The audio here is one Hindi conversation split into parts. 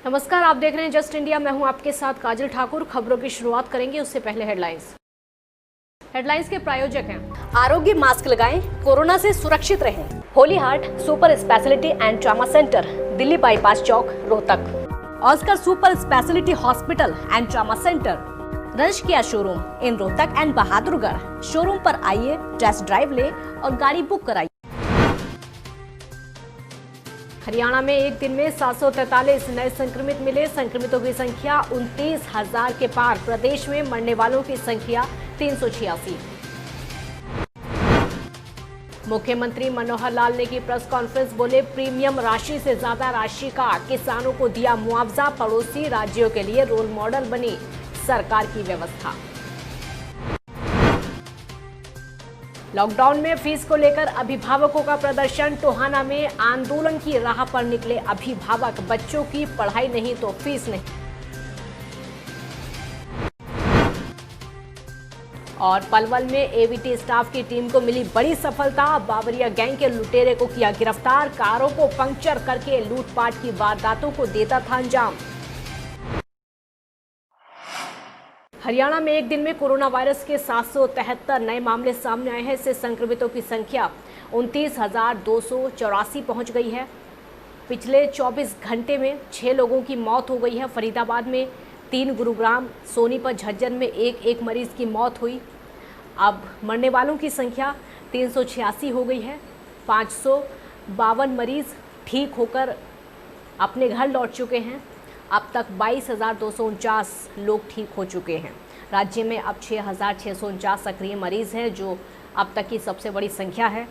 नमस्कार, आप देख रहे हैं जस्ट इंडिया। मैं हूं आपके साथ काजल ठाकुर। खबरों की शुरुआत करेंगे, उससे पहले हेडलाइंस के प्रायोजक हैं आरोग्य मास्क लगाएं, कोरोना से सुरक्षित रहें। Holy heart super speciality and trauma centre, Delhi bypass Chowk, Rohtak. Oscar super speciality hospital and trauma centre, रंश किया showroom in Rohtak and Bahadurgarh. Showroom पर आइए, टेस्ट ड्राइव ले और गाड़ी बुक कराइए। हरियाणा में एक दिन में 743 नए संक्रमित मिले। संक्रमितों की संख्या 29,000 के पार। प्रदेश में मरने वालों की संख्या 386। मुख्यमंत्री मनोहर लाल ने की प्रेस कॉन्फ्रेंस, बोले प्रीमियम राशि से ज्यादा राशि का किसानों को दिया मुआवजा। पड़ोसी राज्यों के लिए रोल मॉडल बनी सरकार की व्यवस्था। लॉकडाउन में फीस को लेकर अभिभावकों का प्रदर्शन। टोहाना में आंदोलन की राह पर निकले अभिभावक। बच्चों की पढ़ाई नहीं तो फीस नहीं। और पलवल में एवीटी स्टाफ की टीम को मिली बड़ी सफलता। बावरिया गैंग के लुटेरे को किया गिरफ्तार। कारों को पंक्चर करके लूटपाट की वारदातों को देता था अंजाम। हरियाणा में एक दिन में कोरोना वायरस के 773 नए मामले सामने आए हैं। इससे संक्रमितों की संख्या 29,284 पहुंच गई है। पिछले 24 घंटे में 6 लोगों की मौत हो गई है। फरीदाबाद में 3, गुरुग्राम, सोनीपत, झज्जर में एक मरीज की मौत हुई। अब मरने वालों की संख्या 386 हो गई है। 552 मरीज ठीक होकर अपने घर लौट चुके हैं। अब तक 22,249 लोग ठीक हो चुके हैं। राज्य में अब 6,649 सक्रिय मरीज हैं, जो अब तक की सबसे बड़ी संख्या है।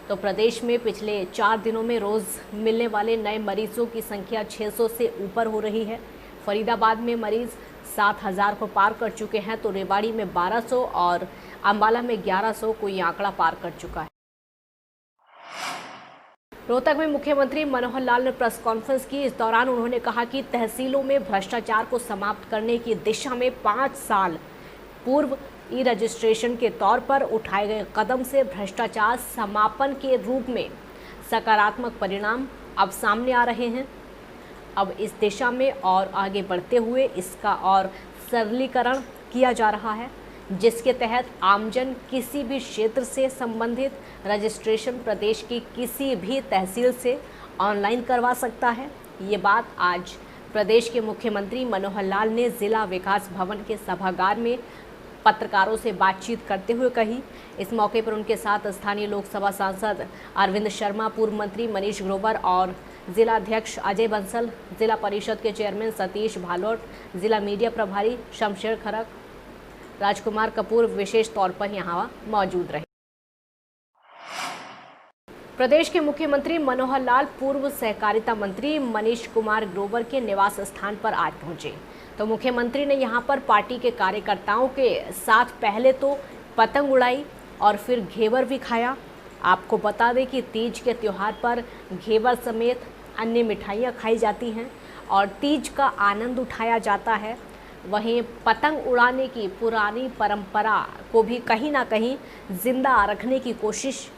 तो प्रदेश में पिछले 4 दिनों में रोज़ मिलने वाले नए मरीजों की संख्या 600 से ऊपर हो रही है। फरीदाबाद में मरीज 7,000 को पार कर चुके हैं, तो रेवाड़ी में 1,200 और अम्बाला में 1,100 को ये आंकड़ा पार कर चुका है। रोहतक में मुख्यमंत्री मनोहर लाल ने प्रेस कॉन्फ्रेंस की। इस दौरान उन्होंने कहा कि तहसीलों में भ्रष्टाचार को समाप्त करने की दिशा में 5 साल पूर्व ई रजिस्ट्रेशन के तौर पर उठाए गए कदम से भ्रष्टाचार समापन के रूप में सकारात्मक परिणाम अब सामने आ रहे हैं। अब इस दिशा में और आगे बढ़ते हुए इसका और सरलीकरण किया जा रहा है, जिसके तहत आमजन किसी भी क्षेत्र से संबंधित रजिस्ट्रेशन प्रदेश की किसी भी तहसील से ऑनलाइन करवा सकता है। ये बात आज प्रदेश के मुख्यमंत्री मनोहर लाल ने जिला विकास भवन के सभागार में पत्रकारों से बातचीत करते हुए कही। इस मौके पर उनके साथ स्थानीय लोकसभा सांसद अरविंद शर्मा, पूर्व मंत्री मनीष ग्रोवर और जिला अध्यक्ष अजय बंसल, जिला परिषद के चेयरमैन सतीश भालोट, जिला मीडिया प्रभारी शमशेर खरक, राजकुमार कपूर विशेष तौर पर यहां मौजूद रहे। प्रदेश के मुख्यमंत्री मनोहर लाल पूर्व सहकारिता मंत्री मनीष कुमार ग्रोवर के निवास स्थान पर आज पहुंचे। तो मुख्यमंत्री ने यहां पर पार्टी के कार्यकर्ताओं के साथ पहले तो पतंग उड़ाई और फिर घेवर भी खाया। आपको बता दें कि तीज के त्यौहार पर घेवर समेत अन्य मिठाइयां खाई जाती हैं और तीज का आनंद उठाया जाता है। वहीं पतंग उड़ाने की पुरानी परंपरा को भी कहीं ना कहीं जिंदा रखने की कोशिश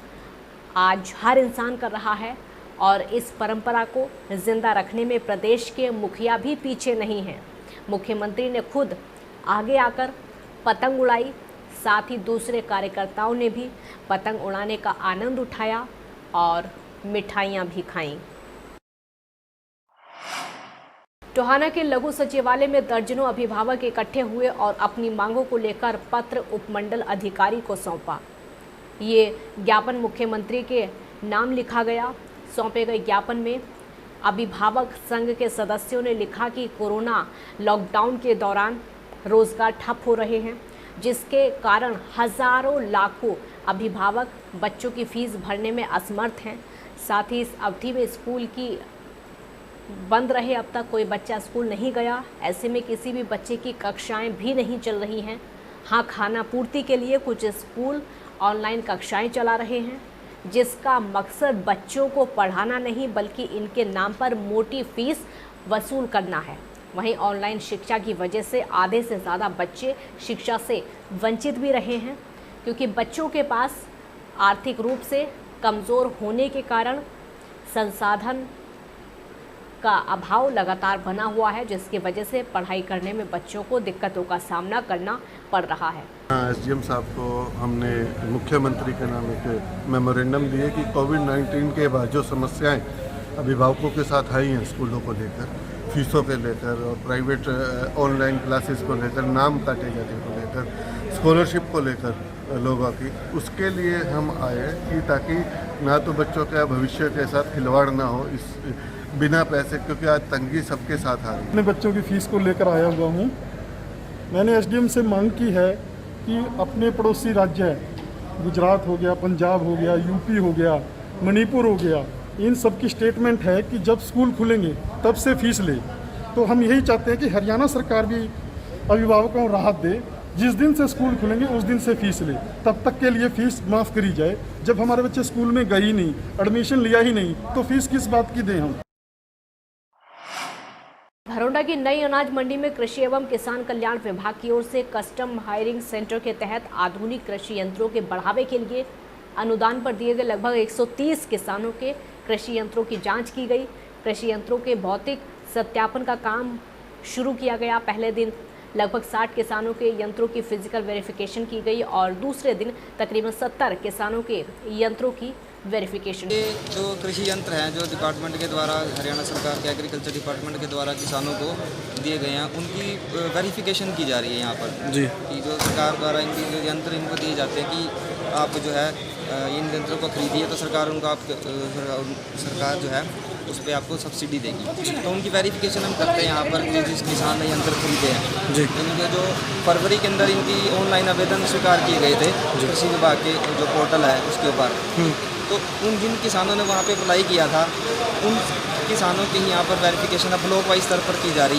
आज हर इंसान कर रहा है और इस परंपरा को जिंदा रखने में प्रदेश के मुखिया भी पीछे नहीं हैं। मुख्यमंत्री ने खुद आगे आकर पतंग उड़ाई, साथ ही दूसरे कार्यकर्ताओं ने भी पतंग उड़ाने का आनंद उठाया और मिठाइयाँ भी खाईं। टोहाना के लघु सचिवालय में दर्जनों अभिभावक इकट्ठे हुए और अपनी मांगों को लेकर पत्र उपमंडल अधिकारी को सौंपा। ये ज्ञापन मुख्यमंत्री के नाम लिखा गया। सौंपे गए ज्ञापन में अभिभावक संघ के सदस्यों ने लिखा कि कोरोना लॉकडाउन के दौरान रोजगार ठप हो रहे हैं, जिसके कारण हजारों लाखों अभिभावक बच्चों की फीस भरने में असमर्थ हैं। साथ ही इस अवधि में स्कूल की बंद रहे, अब तक कोई बच्चा स्कूल नहीं गया। ऐसे में किसी भी बच्चे की कक्षाएं भी नहीं चल रही हैं। हाँ, खाना पूर्ति के लिए कुछ स्कूल ऑनलाइन कक्षाएं चला रहे हैं, जिसका मकसद बच्चों को पढ़ाना नहीं बल्कि इनके नाम पर मोटी फीस वसूल करना है। वहीं ऑनलाइन शिक्षा की वजह से आधे से ज़्यादा बच्चे शिक्षा से वंचित भी रहे हैं, क्योंकि बच्चों के पास आर्थिक रूप से कमज़ोर होने के कारण संसाधन का अभाव लगातार बना हुआ है, जिसकी वजह से पढ़ाई करने में बच्चों को दिक्कतों का सामना करना पड़ रहा है। एसडीएम साहब को हमने मुख्यमंत्री के नाम एक मेमोरेंडम दिए कि कोविड-19 के बाद जो समस्याएं अभिभावकों के साथ आई हैं, स्कूलों को लेकर, फीसों के लेकर और प्राइवेट ऑनलाइन क्लासेस को लेकर, नाम काटे जाने को लेकर, स्कॉलरशिप को लेकर लोगों की, उसके लिए हम आए कि ताकि ना तो बच्चों के भविष्य के साथ खिलवाड़ ना हो इस बिना पैसे, क्योंकि आज तंगी सबके साथ आ रही है। अपने बच्चों की फ़ीस को लेकर आया हुआ हूँ। मैंने एसडीएम से मांग की है कि अपने पड़ोसी राज्य गुजरात हो गया, पंजाब हो गया, यूपी हो गया, मणिपुर हो गया, इन सब की स्टेटमेंट है कि जब स्कूल खुलेंगे तब से फ़ीस ले। तो हम यही चाहते हैं कि हरियाणा सरकार भी अभिभावकों को राहत दे, जिस दिन से स्कूल खुलेंगे उस दिन से फ़ीस ले, तब तक के लिए फ़ीस माफ़ करी जाए। जब हमारे बच्चे स्कूल में गए ही नहीं, एडमिशन लिया ही नहीं, तो फ़ीस किस बात की दें हम। भरोडा की नई अनाज मंडी में कृषि एवं किसान कल्याण विभाग की ओर से कस्टम हायरिंग सेंटर के तहत आधुनिक कृषि यंत्रों के बढ़ावे के लिए अनुदान पर दिए गए लगभग 130 किसानों के कृषि यंत्रों की जांच की गई। कृषि यंत्रों के भौतिक सत्यापन का काम शुरू किया गया। पहले दिन लगभग 60 किसानों के यंत्रों की फिजिकल वेरिफिकेशन की गई और दूसरे दिन तकरीबन 70 किसानों के यंत्रों की वेरिफिकेशन। ये जो कृषि यंत्र हैं जो डिपार्टमेंट के द्वारा, हरियाणा सरकार के एग्रीकल्चर डिपार्टमेंट के द्वारा किसानों को दिए गए हैं, उनकी वेरिफिकेशन की जा रही है यहाँ पर जी, कि जो सरकार द्वारा इनकी जो यंत्र इनको दिए जाते हैं कि आप जो है इन यंत्रों को खरीदिए तो सरकार उनको सरकार जो है उस पर आपको सब्सिडी देगी। तो उनकी वेरिफिकेशन हम करते हैं यहाँ पर, जिस किसान ने यंत्र खरीदे हैं जी, इनके जो फरवरी के अंदर इनकी ऑनलाइन आवेदन स्वीकार किए गए थे कृषि विभाग के जो पोर्टल है उसके ऊपर, तो उन जिन किसानों ने वहाँ पे अप्लाई किया था उन किसानों की यहाँ पर वेरिफिकेशन अब ब्लॉक वाइज स्तर पर की जा रही है।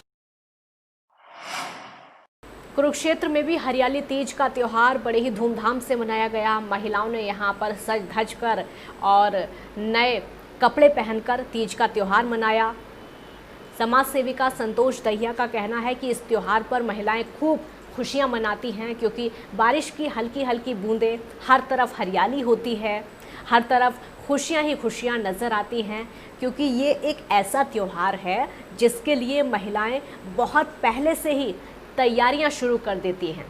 कुरुक्षेत्र में भी हरियाली तीज का त्योहार बड़े ही धूमधाम से मनाया गया। महिलाओं ने यहाँ पर सज धज कर और नए कपड़े पहनकर तीज का त्योहार मनाया। समाज सेविका संतोष दहिया का कहना है कि इस त्योहार पर महिलाएं खूब खुशियां मनाती हैं, क्योंकि बारिश की हल्की हल्की बूंदें, हर तरफ हरियाली होती है, हर तरफ खुशियां ही खुशियां नज़र आती हैं, क्योंकि ये एक ऐसा त्योहार है जिसके लिए महिलाएं बहुत पहले से ही तैयारियां शुरू कर देती हैं।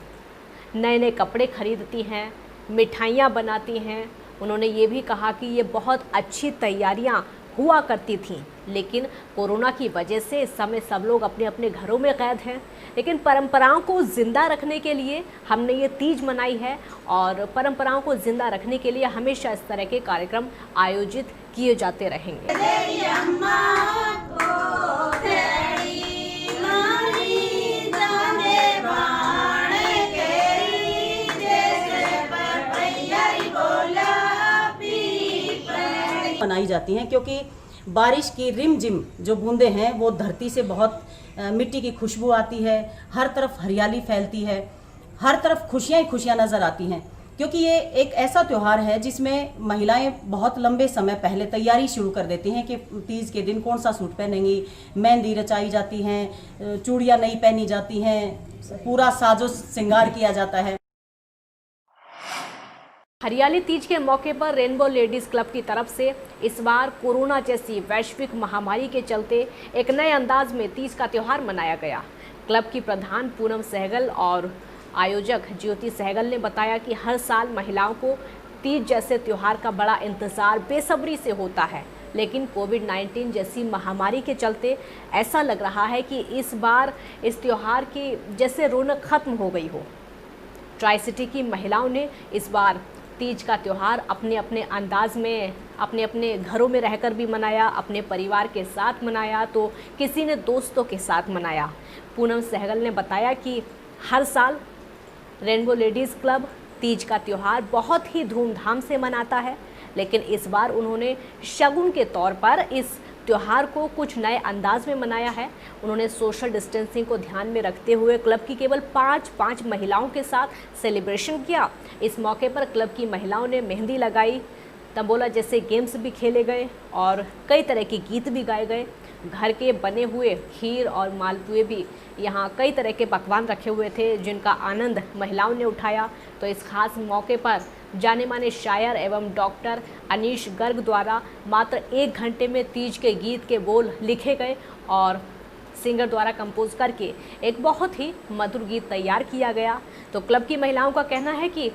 नए नए कपड़े खरीदती हैं, मिठाइयाँ बनाती हैं। उन्होंने ये भी कहा कि ये बहुत अच्छी तैयारियां हुआ करती थीं, लेकिन कोरोना की वजह से इस समय सब लोग अपने अपने घरों में कैद हैं। लेकिन परंपराओं को ज़िंदा रखने के लिए हमने ये तीज मनाई है और परंपराओं को ज़िंदा रखने के लिए हमेशा इस तरह के कार्यक्रम आयोजित किए जाते रहेंगे। बनाई जाती हैं क्योंकि बारिश की रिमझिम जो बूंदें हैं वो धरती से बहुत मिट्टी की खुशबू आती है, हर तरफ हरियाली फैलती है, हर तरफ खुशियाँ ही खुशियाँ नज़र आती हैं, क्योंकि ये एक ऐसा त्यौहार है जिसमें महिलाएं बहुत लंबे समय पहले तैयारी शुरू कर देती हैं कि तीज के दिन कौन सा सूट पहनेंगी, मेहंदी रचाई जाती हैं, चूड़ियाँ नई पहनी जाती हैं, पूरा साजो श्रृंगार किया जाता है। हरियाली तीज के मौके पर रेनबो लेडीज़ क्लब की तरफ से इस बार कोरोना जैसी वैश्विक महामारी के चलते एक नए अंदाज में तीज का त्यौहार मनाया गया। क्लब की प्रधान पूनम सहगल और आयोजक ज्योति सहगल ने बताया कि हर साल महिलाओं को तीज जैसे त्यौहार का बड़ा इंतज़ार बेसब्री से होता है, लेकिन कोविड-19 जैसी महामारी के चलते ऐसा लग रहा है कि इस बार इस त्यौहार की जैसे रौनक खत्म हो गई हो। ट्राई सिटी की महिलाओं ने इस बार तीज का त्यौहार अपने अपने अंदाज में अपने अपने घरों में रहकर भी मनाया, अपने परिवार के साथ मनाया, तो किसी ने दोस्तों के साथ मनाया। पूनम सहगल ने बताया कि हर साल रेनबो लेडीज़ क्लब तीज का त्यौहार बहुत ही धूमधाम से मनाता है, लेकिन इस बार उन्होंने शगुन के तौर पर इस त्यौहार को कुछ नए अंदाज में मनाया है। उन्होंने सोशल डिस्टेंसिंग को ध्यान में रखते हुए क्लब की केवल 5 महिलाओं के साथ सेलिब्रेशन किया। इस मौके पर क्लब की महिलाओं ने मेहंदी लगाई, तंबोला जैसे गेम्स भी खेले गए और कई तरह के गीत भी गाए गए। घर के बने हुए खीर और मालपुए भी यहाँ कई तरह के पकवान रखे हुए थे, जिनका आनंद महिलाओं ने उठाया। तो इस खास मौके पर जाने माने शायर एवं डॉक्टर अनीश गर्ग द्वारा मात्र 1 घंटे में तीज के गीत के बोल लिखे गए और सिंगर द्वारा कंपोज करके एक बहुत ही मधुर गीत तैयार किया गया। तो क्लब की महिलाओं का कहना है कि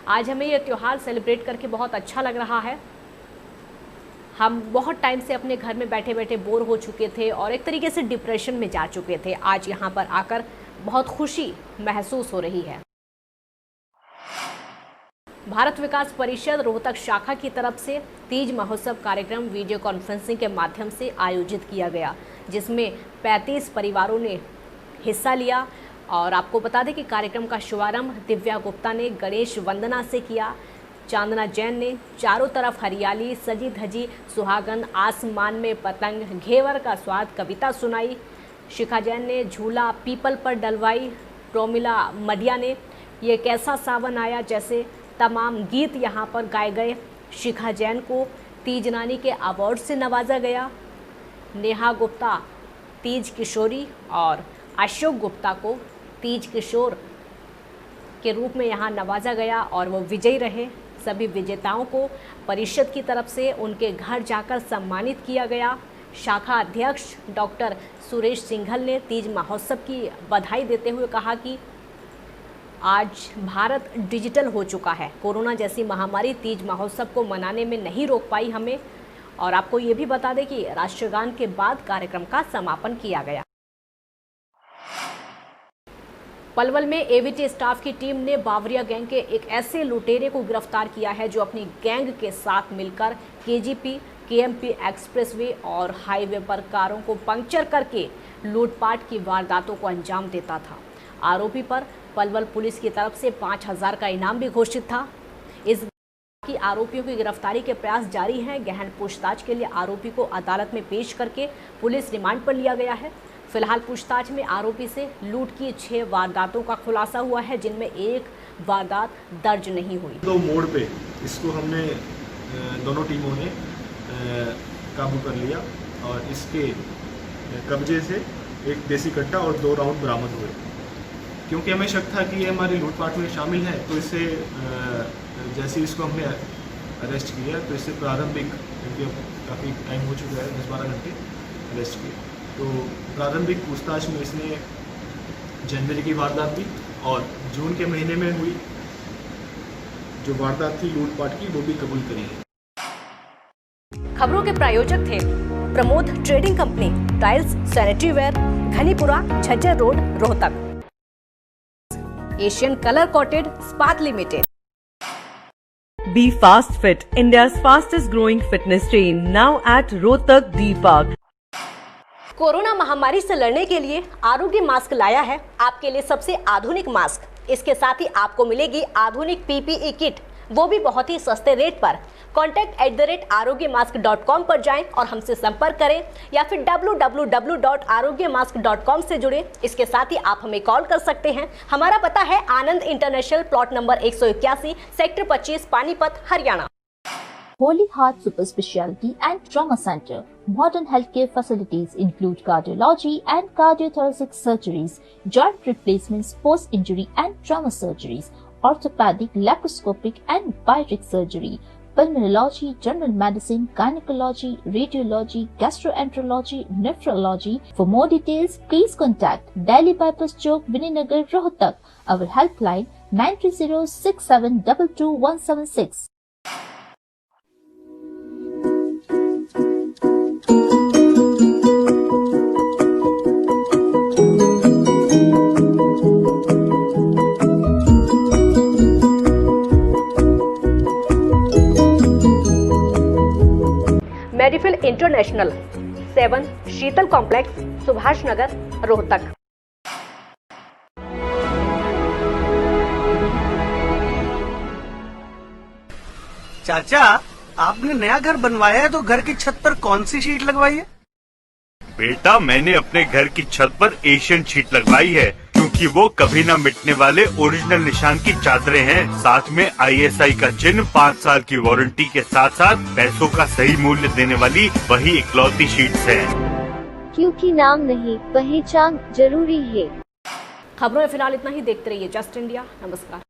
आज हमें ये त्यौहार सेलिब्रेट करके बहुत अच्छा लग रहा है। हम बहुत टाइम से अपने घर में बैठे बैठे बोर हो चुके थे और एक तरीके से डिप्रेशन में जा चुके थे। आज यहाँ पर आकर बहुत खुशी महसूस हो रही है। भारत विकास परिषद रोहतक शाखा की तरफ से तीज महोत्सव कार्यक्रम वीडियो कॉन्फ्रेंसिंग के माध्यम से आयोजित किया गया, जिसमें 35 परिवारों ने हिस्सा लिया। और आपको बता दें कि कार्यक्रम का शुभारंभ दिव्या गुप्ता ने गणेश वंदना से किया। चांदना जैन ने चारों तरफ हरियाली सजी धजी सुहागन आसमान में पतंग घेवर का स्वाद कविता सुनाई। शिखा जैन ने झूला पीपल पर डलवाई। प्रोमिला मडिया ने ये कैसा सावन आया जैसे तमाम गीत यहाँ पर गाए गए। शिखा जैन को तीज नानी के अवार्ड से नवाजा गया। नेहा गुप्ता तीज किशोरी और अशोक गुप्ता को तीज किशोर के रूप में यहाँ नवाजा गया और वो विजयी रहे। सभी विजेताओं को परिषद की तरफ से उनके घर जाकर सम्मानित किया गया। शाखा अध्यक्ष डॉक्टर सुरेश सिंघल ने तीज महोत्सव की बधाई देते हुए कहा कि आज भारत डिजिटल हो चुका है। कोरोना जैसी महामारी तीज महोत्सव को मनाने में नहीं रोक पाई हमें। और आपको ये भी बता दें कि राष्ट्रगान के बाद कार्यक्रम का समापन किया गया। पलवल में एवीटी स्टाफ की टीम ने बावरिया गैंग के एक ऐसे लुटेरे को गिरफ्तार किया है जो अपनी गैंग के साथ मिलकर केजीपी, केएमपी एक्सप्रेसवे और हाईवे पर कारों को पंक्चर करके लूटपाट की वारदातों को अंजाम देता था। आरोपी पर पलवल पुलिस की तरफ से 5000 का इनाम भी घोषित था। इस की आरोपियों की गिरफ्तारी के प्रयास जारी हैं। गहन पूछताछ के लिए आरोपी को अदालत में पेश करके पुलिस रिमांड पर लिया गया है। फिलहाल पूछताछ में आरोपी से लूट की 6 वारदातों का खुलासा हुआ है, जिनमें एक वारदात दर्ज नहीं हुई। 2 मोड़ पे इसको हमने दोनों टीमों ने काबू कर लिया और इसके कब्जे से एक देसी कट्टा और 2 राउंड बरामद हुए। क्योंकि हमें शक था कि ये हमारी लूटपाट में शामिल है, तो इससे जैसे इसको हमने अरेस्ट किया तो इससे प्रारंभिक, क्योंकि काफ़ी टाइम हो चुका है 10-12 घंटे अरेस्ट किया, तो प्रारंभिक पूछताछ में इसने जनवरी की वारदात भी और जून के महीने में हुई जो वारदात थी लूटपाट की वो भी कबूल करी है। खबरों के प्रायोजक थे Pramod trading company, tiles, sanitary ware, Ghanipura, Jhajjar road, Rohtak. Asian colour coated Ispat limited. Be Fast Fit, India's fastest growing fitness chain, now at Rohtak D Park. Corona महामारी से लड़ने के लिए आरोग्य मास्क लाया है आपके लिए सबसे आधुनिक मास्क। इसके साथ ही आपको मिलेगी आधुनिक पीपीई किट, वो भी बहुत ही सस्ते रेट पर। contact@arogyamask.com पर जाएं और हमसे संपर्क करें या फिर www.arogyamask.com से जुड़े। इसके साथ ही आप हमें कॉल कर सकते हैं। हमारा पता है Anand international, plot number 181, sector 25, Panipat, Haryana. Holy Heart Super Speciality and Trauma Center. Modern healthcare facilities include cardiology and cardiothoracic surgeries, joint replacements, post-injury and trauma surgeries, orthopedic, laparoscopic and bariatric surgery, pulmonology, general medicine, gynecology, radiology, gastroenterology, nephrology. For more details, please contact Delhi Bypass Chowk, Vininagar, Rohtak. Our helpline 930-6722-176. मेडिफिल इंटरनेशनल 7 शीतल कॉम्प्लेक्स, सुभाष नगर, रोहतक। चाचा, आपने नया घर बनवाया है तो घर की छत पर कौन सी शीट लगवाई है? बेटा, मैंने अपने घर की छत पर एशियन शीट लगवाई है, क्योंकि वो कभी न मिटने वाले ओरिजिनल निशान की चादरें हैं। साथ में ISI का चिन्ह, 5 साल की वारंटी के साथ साथ पैसों का सही मूल्य देने वाली वही इकलौती शीट्स हैं। क्योंकि नाम नहीं, पहचान जरूरी है। खबरों में फिलहाल इतना ही। देखते रहिए जस्ट इंडिया। नमस्कार।